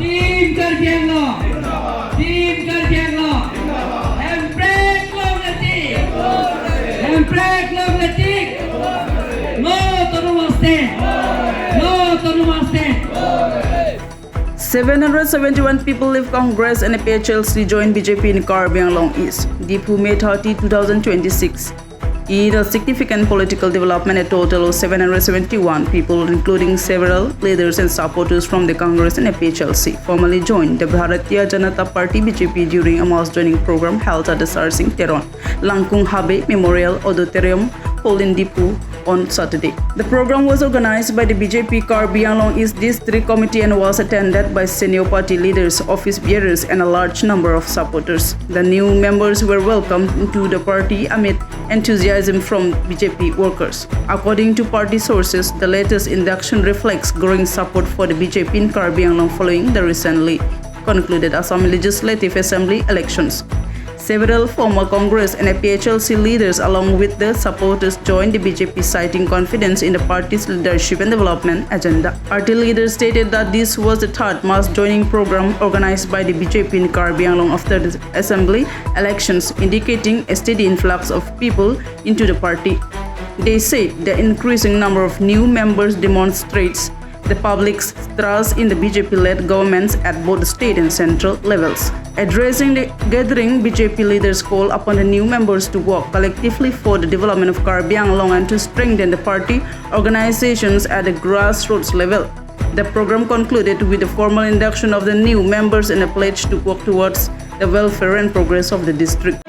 Team Karbi Anglong. Team Karbi Anglong. Emprek Longletik. Emprek Longletik. No to Namaste. No to Namaste. 771 people leave Congress and APHLC joined BJP in Karbi Anglong East. Deepu May 30, 2026. In a significant political development, a total of 771 people, including several leaders and supporters from the Congress and APHLC, formally joined the Bharatiya Janata Party BJP during a mass joining program held at the Sarsing Teron, Langkung Habe Memorial Auditorium, Polin Deepu on Saturday. The program was organized by the BJP Karbi Anglong East District Committee and was attended by senior party leaders, office bearers, and a large number of supporters. The new members were welcomed into the party amid enthusiasm from BJP workers. According to party sources, the latest induction reflects growing support for the BJP in Karbi Anglong following the recently concluded Assam Legislative Assembly elections. Several former Congress and APHLC leaders along with their supporters joined the BJP, citing confidence in the party's leadership and development agenda. Party leaders stated that this was the third mass joining program organized by the BJP in Karbi Anglong after the assembly elections, indicating a steady influx of people into the party. They said the increasing number of new members demonstrates the public's trust in the BJP-led governments at both state and central levels. Addressing the gathering, BJP leaders called upon the new members to work collectively for the development of Karbi Anglong and to strengthen the party organizations at the grassroots level. The program concluded with the formal induction of the new members and a pledge to work towards the welfare and progress of the district.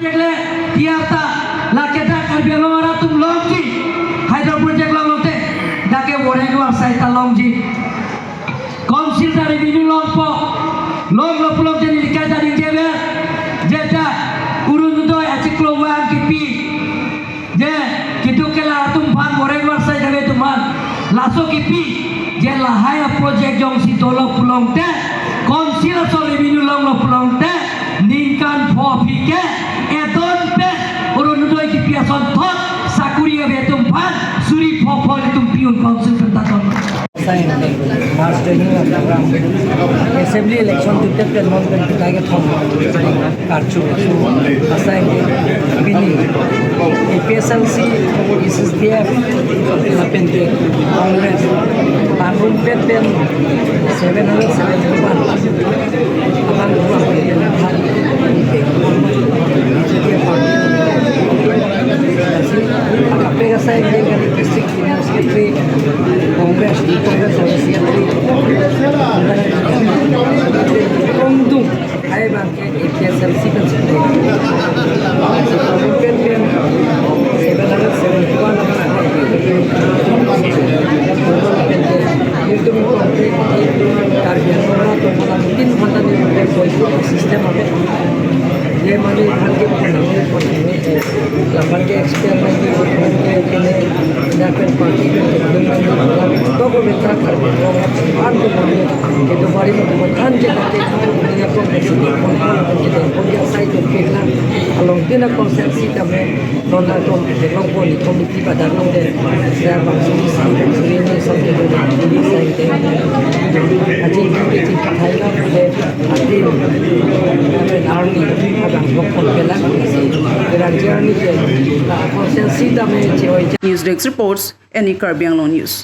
Long lo pulau jadi dikata di jebel, jeda urun itu aja keluar kipi, je kitu kelar tumpan boreng luar saya jadi tuman, langsung kipi, je lahaya projek jong si tolong pulau teh, konsil soal binu long lo pulau teh, ningkan popike, edon teh urun itu kipi ason tot, sakuri abe tumpan, suri popol tumpiun konsil kentaton. March training programme assembly election दिते पे non गणित के form कार्चो असाइंगे बिनी APHLC ISSDF lapente Congress पारुन पेन 771 akan dua pilihan APHLC saya dengan district finance secretary Congress secretary Kongdung hai bangke APHLC kan secretary pen 771 itu mengkonflik karbian orang atau malah mungkin mana ni mereka sistem apa ये माने घर के पढ़ने लंबन के experiment के कने जाकर पार्टी के तो को बेटा कर दो और तो माने के तो बारी में बखान के करके दुनिया को कैसे के तो या साइड के ना along दिन कॉन्सेप्ट में नॉन तो लोग को कमिटी बता दो दे या बाकी ने सब के दो साइड अजी के ठीक थाईला के अति army News Desk reports, any Karbi Anglong News.